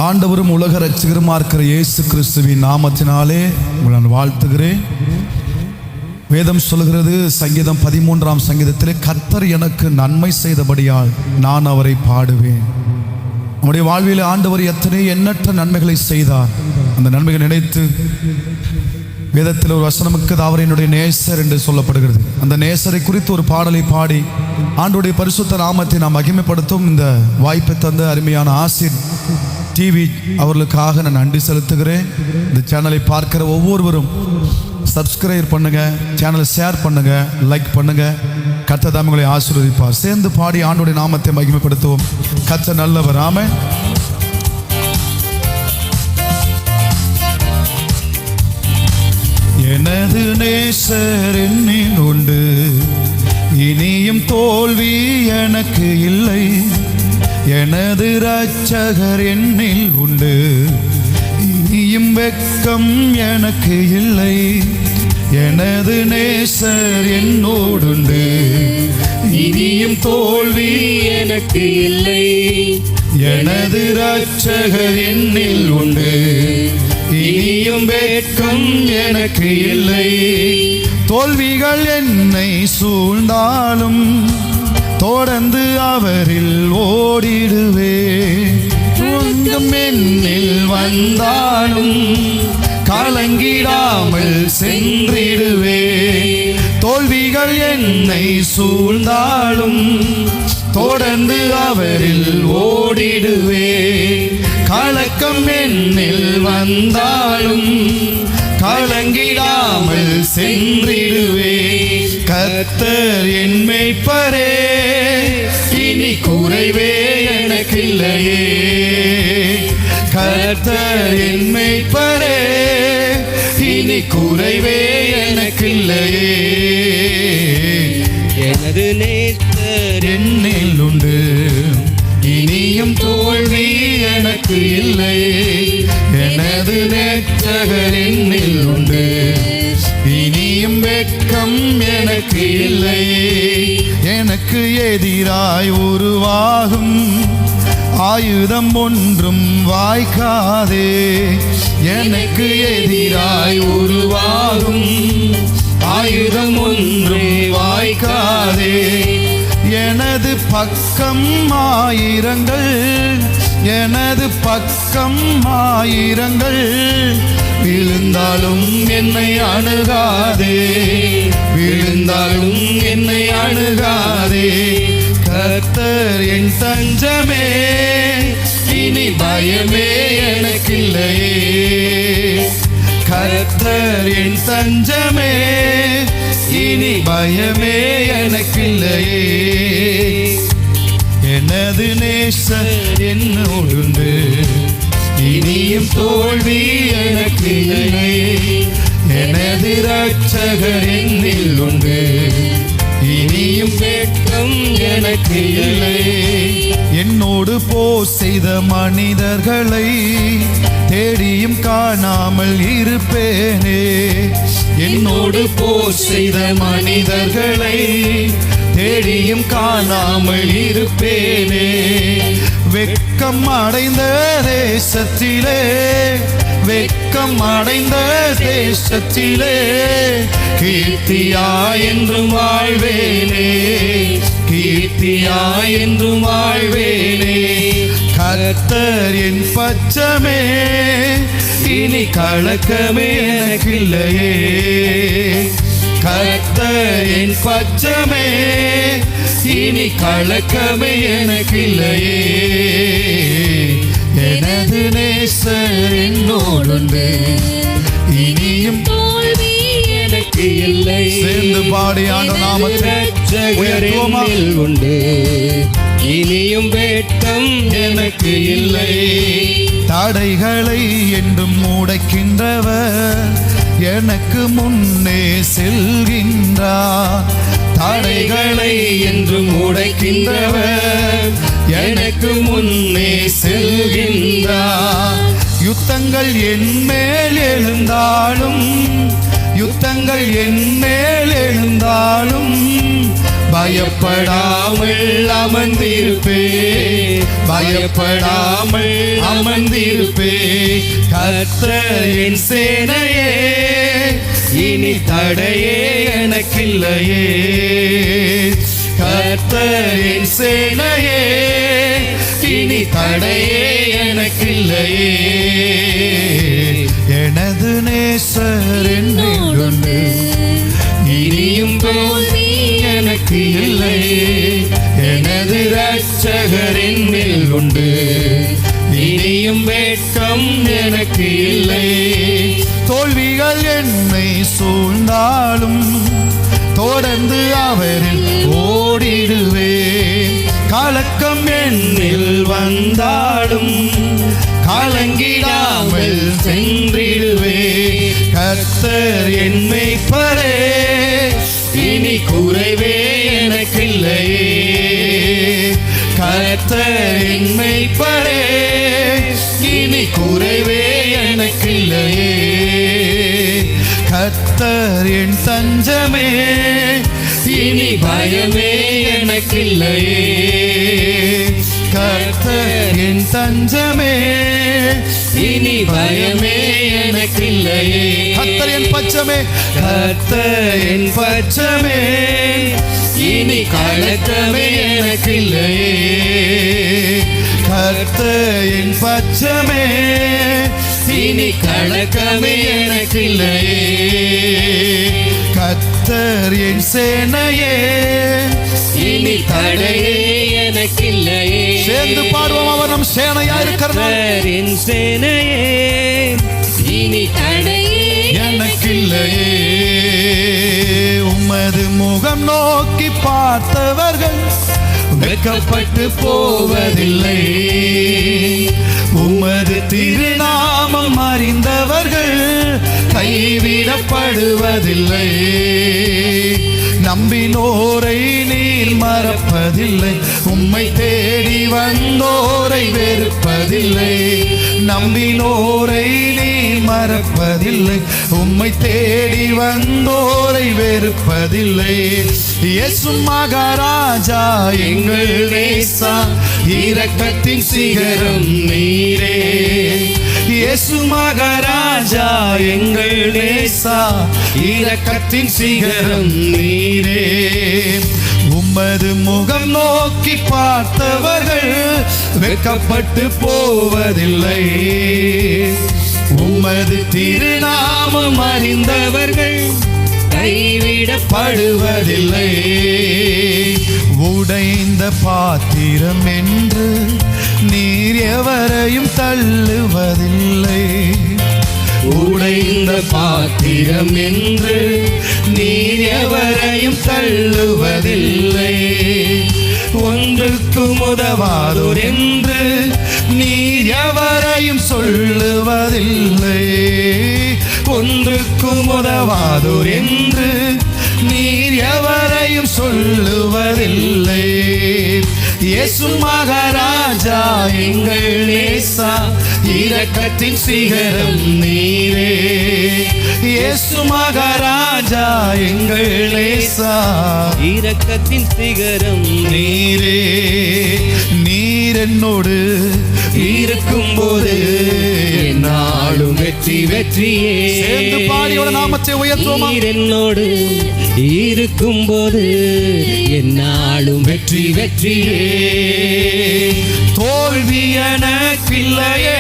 ஆண்டவரும் உலக இரட்சகருமா இருக்கிற இயேசு கிறிஸ்துவின் நாமத்தினாலே உங்களை நான் வாழ்த்துகிறேன். வேதம் சொல்கிறது, சங்கீதம் 13ஆம் சங்கீதத்திலே, கர்த்தர் எனக்கு நன்மை செய்தபடியால் நான் அவரை பாடுவேன். நம்முடைய வாழ்வில் ஆண்டவர் எத்தனை எண்ணற்ற நன்மைகளை செய்தார். அந்த நன்மைகளை நினைத்து வேதத்தில் ஒரு வசனமுக்கு அவர் என்னுடைய நேசர் என்று சொல்லப்படுகிறது. அந்த நேசரை குறித்து ஒரு பாடலை பாடி ஆண்டவருடைய பரிசுத்த நாமத்தை நாம் மகிமைப்படுத்தும் இந்த வாய்ப்பை தந்த அருமையான ஆசிர் டிவி அவர்களுக்காக நான் நன்றி செலுத்துகிறேன். இந்த சேனலை பார்க்கிற ஒவ்வொருவரும் சப்ஸ்கிரைப் பண்ணுங்க, சேனலை ஷேர் பண்ணுங்க, லைக் பண்ணுங்க. கர்த்தர் தாமே உங்களை ஆசீர்வதிப்பார். சேர்ந்து பாடி ஆண்டவருடைய நாமத்தை மகிமைப்படுத்துவோம். கர்த்தர் நல்லவர். ஆமென். எனது நேசர் என்னில் உண்டு, இனியும் தோல்வி எனக்கு இல்லை. எனது இரட்சகர் என்னில் உண்டு, இனியும் வெட்கம் எனக்கு இல்லை. எனது நேசர் என்னோடுண்டு, இனியும் தோல்வி எனக்கு இல்லை. எனது இரட்சகர் என்னில் உண்டு, இனியும் வெட்கம் எனக்கு இல்லை. தோல்விகள் என்னை சூழ்ந்தாலும் தொடர்ந்து அவரில் ஓடிடுவே. துன்பம் என்னில் வந்தாலும் கலங்கிடாமல் சென்றிடுவே. தோல்விகள் என்னை சூழ்ந்தாலும் தொடர்ந்து அவரில் ஓடிடுவே. கலக்கம் என்னில் வந்தாலும் கலங்கிடாமல் சென்றிடுவே. கர்த்தர் என் மேய்ப்பரே, இனி குறைவே எனக்கில்லையே. கர்த்தர் என் மேய்ப்பரே, இனி குறைவே எனக்கில்லையே. எனது நேசர் என்னில் உண்டு, இனியும் தோல்வி எனக்கு இல்லை. எனது நேசர் என்னில் உண்டு, இனியும் வெட்கம் எனக்கு இல்லை. எனக்கு எதிராய் உருவாகும் ஆயுதம் ஒன்றும் வாய்க்காதே. எனக்கு எதிராய் உருவாகும் ஆயுதம் ஒன்றும் வாய்க்காதே. எனது பக்கம் ஆயிரங்கள், எனது பக்கம் ஆயிரங்கள் விழுந்தாலும் என்னை அணுகாதே. விழுந்தாலும் என்னை அணுகாதே. கர்த்தர் என் தஞ்சமே, இனி பயமே எனக்கில்லையே. கர்த்தர் என் தஞ்சமே, இனி பயமே எனக்கில்லையே. எனது நேசர் என்னோடுண்டு, இனியும் தோல்வி எனக்கு இல்லை. எனது இரட்சகர் என்னில் உண்டு, இனியும் வெட்கம் எனக்கு இல்லை. என்னோடு போர் செய்த மனிதர்களை தேடியும் காணாமல் இருப்பேனே. என்னோடு போர் செய்த மனிதர்களை தேடியும் காணாமல் இருப்பேனே. வெட்கம் அடைந்த தேசத்திலே, வெட்கம் அடைந்த தேசத்திலே கீர்த்தியா என்றும் வாழ்வேனே. கீர்த்தியா என்றும் வாழ்வேனே. கர்த்தர் என் பட்சமே, இனி கலக்கமே எனக்கில்லையே. கர்த்தர் என் பட்சமே, இனி கலக்கமே எனக்கில்லையே. எனது நேசர் என்னோடுண்டு, இனியும் தோல்வி எனக்கு இல்லை. சேர்ந்து பாடி ஆண்டவர் நாமத்தை உயர்த்துவோமா? உண்டு, இனியும் வெட்கம் எனக்கு இல்லை. தடைகளை என்றும் உடைக்கின்றவர் எனக்கு முன்னே செல்கின்றார். தடைகளை என்றும் உடைக்கின்றவர் எனக்கு முன்னே செல்கின்றார். யுத்தங்கள் என் மேல் எழுந்தாலும், யுத்தங்கள் என் மேல் எழுந்தாலும் பயப்படாமல் அமர்ந்திருப்பே, பயப்படாமல் அமர்ந்திருப்பே. கர்த்தர் என் சேனையே, இனி தடையே எனக்கில்லையே. கர்த்தர் என் சேனையே, இனி தடையே எனக்கில்லையே. எனது நேசர் என்னுண்டு, இனியும் தோல்வி எனக்கு இல்லை. எனது இரட்சகர் என்னில் உண்டு, இனியும் வெட்கம் எனக்கு இல்லை. தோல்விகள் என்னை சூழ்ந்தாலும் தொடர்ந்து அவரில் ஓடிடுவேன். கலக்கம் என்னில் வந்தாலும் கலங்கிடாமல் சென்றிடுவே. கர்த்தர் என் மேய்ப்பரே, இனி குறைவே எனக்கில்லையே. கர்த்தர் என் மேய்ப்பரே, இனி குறைவே எனக்கில்லையே. கர்த்தர் என் தஞ்சமே, இனி பயமே எனக்கில்லையே. கர்த்தர் என் தஞ்சமே, இனி பயமே எனக்கில்லையே. கர்த்தர் என் பச்சமே, கர்த்தர் என் பச்சமே, இனி கலக்கமே எனக்கில்லையே. கர்த்தர் என் பச்சமே, இனி கலக்கமே எனக்கில்லையே. கர்த்தர் என் சேனையே, இனி தடையே எனக்கில்லையே. சேர்ந்து பாடுவோம், அவர் நம் சேனையா இருக்கிறார். என் சேனையே, இனி தடையே எனக்கில்லையே. உமது முகம் நோக்கி பார்த்தவர்கள் வெட்கப்பட்டு போவதில்லை. உமது திருநாமம் அறிந்தவர்கள் கைவிடப்படுவதில்லை. நம்பினோரை நீர் மறப்பதில்லை. உம்மை தேடி வந்தோரை வெறுப்பதில்லை. நம்பினோரை நீர் மறப்பதில்லை. உம்மை தேடி வந்தோரை வெறுப்பதில்லை. இயேசு மகாராஜா எங்கள் நேசா, இரக்கத்தின் சிகரம் நீரே. இயேசு மகாராஜா எங்கள் நேசா, இரக்கத்தின் சிகரம் நீரே. உமது முகம் நோக்கி பார்த்தவர்கள் வெட்கப்பட்டு போவதில்லை. உமது திருநாமம் அறிந்தவர்கள் கைவிடப்படுவதில்லை. உடைந்த பாத்திரம் என்று நீர் எவரையும் தள்ளுவதில்லை. உடைந்த பாத்திரம் என்று நீர் எவரையும் தள்ளுவதில்லை. ஒன்றுக்கும் உதவாதோர் என்று நீர் எவரையும் சொல்லுவதில்லை. ஒன்றுக்கும் உதவாதோர் என்று நீர் எவரையும் சொல்லுவதில்லை. இயேசு மகாராஜா எங்கள் நேசா, இரக்கத்தின் சிகரம் நீரே. இயேசு மகாராஜா எங்கள் நேசா, இரக்கத்தின் சிகரம் நீரே. நீர் என்னோடு இருக்கும்போது நாளும் வெற்றி வெற்றியே. சேர்ந்து பாடியோட நாமத்தை உயர்த்துவோம். நீர் என்னோடு இருக்கும்போது என்னாலும் வெற்றி வெற்றியே. தோல்வி எனக்கில்லையே,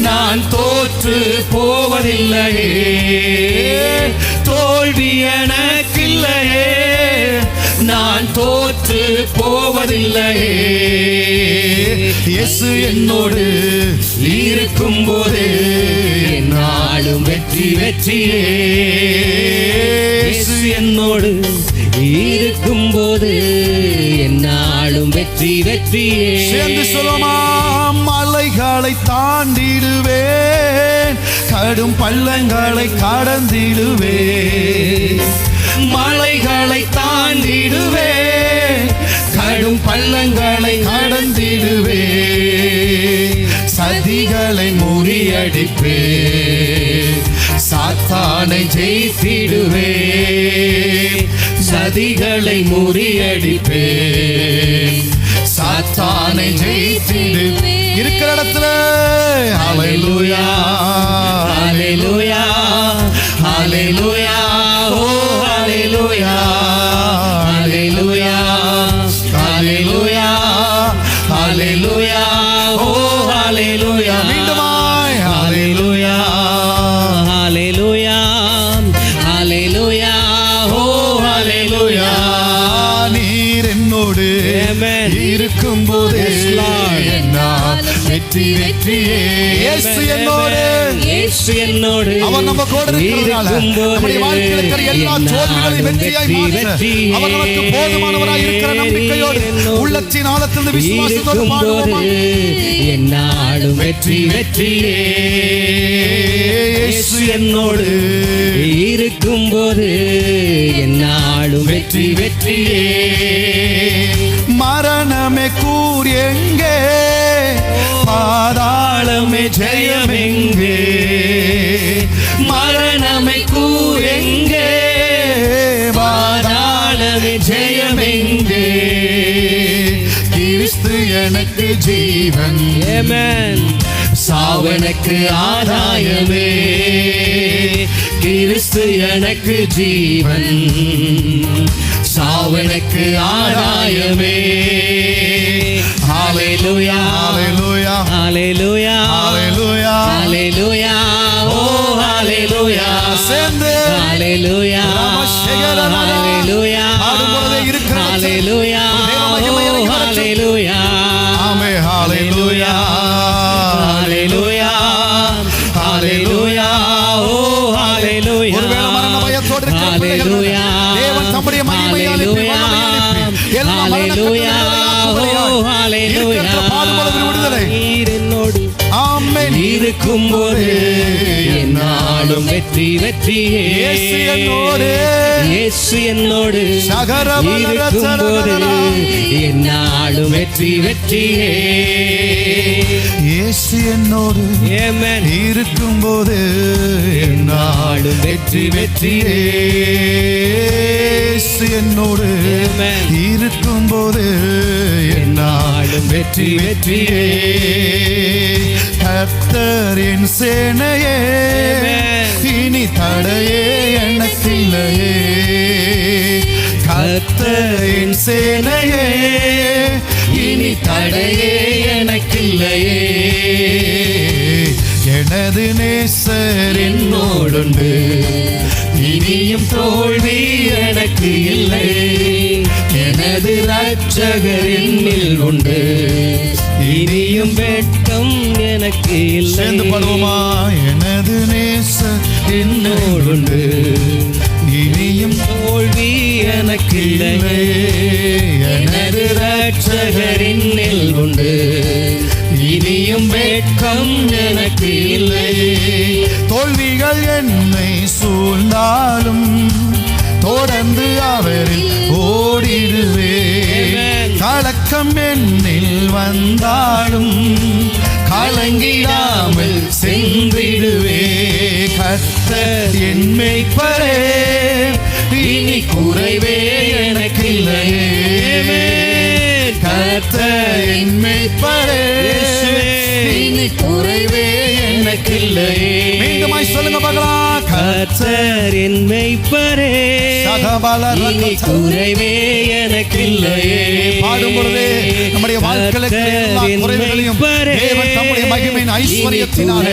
நான் தோற்று போவதில்லையே. தோல்வி எனக்கில்லையே, நான் தோற்று போவதில்லையே. இயேசு என்னோடு இருக்கும்போது நாளும் வெற்றி வெற்றியே. இயேசு என்னோடு இருக்கும்போது என்னாலும் வெற்றி வெற்றியே. சேர்ந்து சொல்லுமா, மலைகளை தாண்டிடுவேன், கடும் பள்ளங்களை கடந்திடுவேன். மலைகளை தாண்டிடுவேன், கடும் பள்ளங்களை கடந்திடுவேன். சதிகளை முறியடிப்பேன், சாத்தானை ஜெயித்திடுவேன். சதிகளை முறியடிப்பேன், சாத்தானை ஜெயித்திடுவேன். இருக்கிற இடத்துல ஹல்லேலூயா ஹல்லேலூயா ஹல்லேலூயா ஓ ஹல்லேலூயா ஹல்லேலூயா ஹல்லேலூயா ஹல்லேலூயா ஓ ஹல்லேலூயா. மீண்டுமாய் ஹல்லேலூயா ஹல்லேலூயா ஹல்லேலூயா ஓ ஹல்லேலூயா. நீர் என்னோடு இருக்கும்போது என்னால் வெற்றி வெற்றியே. இயேசு என்னோடு, இயேசு என்னோடு அவர் நம்ம கூட இருக்கிறதால நம்முடைய வாழ்க்கையில் இருக்கிற எல்லா தோல்விகளையும் வெற்றியாய் மாற்ற அவர் நமக்கு போதுமானவராய் இருக்கிற நம்பிக்கையோடு உள்ளத்தின் ஆழத்திலிருந்து விசுவாசத்தோடு பாடுவோமா? என்னாலும் வெற்றி வெற்றியே. இயேசு என்னோடு இருக்கும்போது என்னாலும் வெற்றி வெற்றியே. மரணமே கூர் எங்கே, பாதாளமே ஜெயம் எங்கே, மரணமை கூர் எங்கே, பாதாளமே ஜெயம் எங்கே, கிறிஸ்து எனக்கு ஜீவன், ஆமென். சாவனுக்கு ஆதாயமே, கிறிஸ்து எனக்கு ஜீவன், சாவனுக்கு ஆதாயமே. ஹல்லேலூயா ஹல்லேலூயா ஹல்லேலூயா ஹல்லேலூயா ஹல்லேலூயா ஓ ஹல்லேலூயா. சேர்ந்து ஹல்லேலூயா ஹல்லேலூயா பாடும்போதே இருக்கிற ஹல்லேலூயா ஓ ஹல்லேலூயா. ஆமென். ஹல்லேலூயா ஹல்லேலூயா ஹல்லேலூயா ஓ ஹல்லேலூயா. ஒருவேளை மரண பயத்தோடு இருக்கிற பிள்ளைகள் தேவன் தம்முடைய மகிமையை அனுப்பி வல்லமையை அனுப்பி எல்லா மரண பாடுபடுகிற விடுதலை என்னோடு ஆமென் இருக்கும்போது என்னாலும் வெற்றி வெற்றியே. இயேசு என்னோடு, இயேசு என்னோடு இருக்கும்போது என்னாலும் வெற்றி வெற்றியே. இயேசு என்னோடு ஆமென். இருக்கும்போது என்னாலும் வெற்றி வெற்றியே. இயேசு என்னோடு ஆமென். இருக்கும்போது என்னாலும் வெற்றி வெற்றியே. கர்த்தரின் சேனையே இனி தடையே எனக்கில்லையே, கர்த்தரின் சேனையே இனி தடையே எனக்கில்லையே. எனது நேசர் என்னோடுண்டு, இனியும் தோல்வி எனக்கு இல்லை, எனது இரட்சகர் என்னில் உண்டு, இனியும் வெட்கம் எனக்கு இல்லை. சேர்ந்து பாடுவோமா? எனது நேசர் என்னோடுண்டு, இனியும் தோல்வி எனக்கு இல்லை, எனது இரட்சகர் என்னில் உண்டு, இனியும் வெட்கம் எனக்கு இல்லை. தோல்விகள் என்னை சூழ்ந்தாலும் தொடர்ந்து அவரில் ஓடிடுவேன், கலக்கம் என்னில் வந்தாலும் கலங்கிடாமல் சென்றிடுவே. கர்த்தர் என் மேய்ப்பரே இனி குறைவே எனக்கில்லையே, கர்த்தர் என் மேய்ப்பரே இனி குறைவே எனக்கில்லையே. மீண்டுமாய் சொல்லுங்க பார்க்கலாம். கர்த்தர் என் மேய்ப்பரே இனி குறைவே எனக்கில்லையே. பாடும் பொழுது நம்முடைய வாழ்க்கையில எல்லா குறைவுகளையும் தேவன் தம்முடைய மகிமையின் ஐஸ்வரியத்தினாலே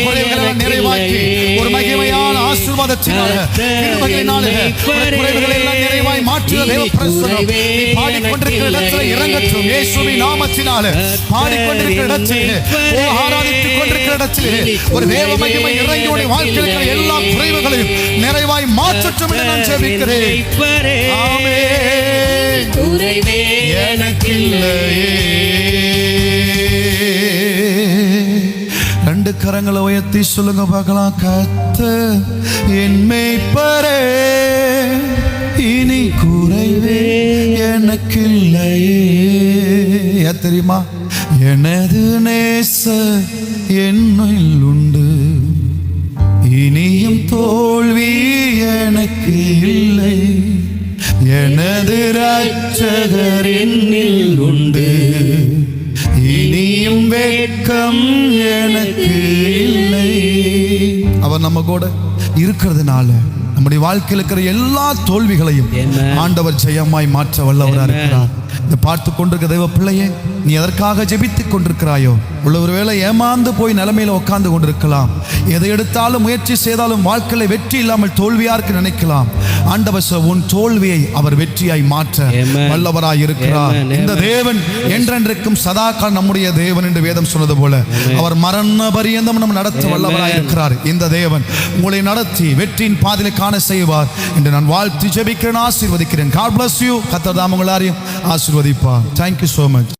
குறைவுகளை நிறைவாக்கி ஒரு மகிமையான ஆசீர்வாதத்தினால கிருபையினாலே குறைவுகளை எல்லாம் நிறைவாய் மாற்றிய தேவ பிரசன்னம் பாடிக்கொண்டிருக்கிற இடத்துல இறங்கட்டும். இயேசுவின் நாமத்தினாலே பாடிக்கொண்டிருக்கிற இடத்திலே ஆராதித்துக் கொண்டிருக்கிற இடத்திலே ஒரு தேவ மகிமை இறங்கி உடைய வாழ்க்கையில் இருக்கிற எல்லா குறைவுகளையும் நிறைவாய் மாற்றட்டும் என்று நான் ஜெபிக்கிறேன். ஆமென். குறைவே எனக்கில்லையே. ரெண்டு கரங்களை உயர்த்தி சொல்லுங்க பார்க்கலாம். கர்த்தர் என் மேய்ப்பரே இனி குறைவே எனக்கில்லையே. ஏன் தெரியுமா? எனது நேசர் என்னில் உண்டு, இனியும் தோல்வி எனக்கு இல்லை, எனது இரட்சகர் என்னில் உண்டு, இனியும் வெட்கம் எனக்கு இல்லை. அவர் நம்ம கூட இருக்கிறதுனால நம்முடைய வாழ்க்கையில் இருக்கிற எல்லா தோல்விகளையும் ஆண்டவர் ஜெயமாய் மாற்ற வல்லவராக இருக்கிறார். இந்த பார்த்து கொண்டிருக்க தெய்வ பிள்ளையே, நீ எதற்காக ஜெபித்துக் கொண்டிருக்கிறாயோ? ஒருவேளை ஏமாந்து போய் நிலைமையில உட்கார்ந்து கொண்டிருக்கலாம். எதை எடுத்தாலும் முயற்சி செய்தாலும் வாழ்க்கையில வெற்றி இல்லாமல் தோல்வியா இருக்கு நினைக்கலாம். ஆண்டவர் உன் தோல்வியை அவர் வெற்றியாய் மாற்ற வல்லவராய் இருக்கிறார். இந்த தேவன் என்றென்றைக்கும் சதாகால் நம்முடைய தேவன் என்று வேதம் சொன்னது போல அவர் மரண பரியந்தம் நம்ம நடத்த வல்லவராய் இருக்கிறார். இந்த தேவன் உங்களை நடத்தி வெற்றியின் பாதையில காண செய்வார் என்று நான் வாழ்த்து ஜெபிக்கிறேன், ஆசீர்வதிக்கிறேன். God bless you. கர்த்தர் தாம் உங்களை ஆசீர்வதிப்பார். Thank you so much.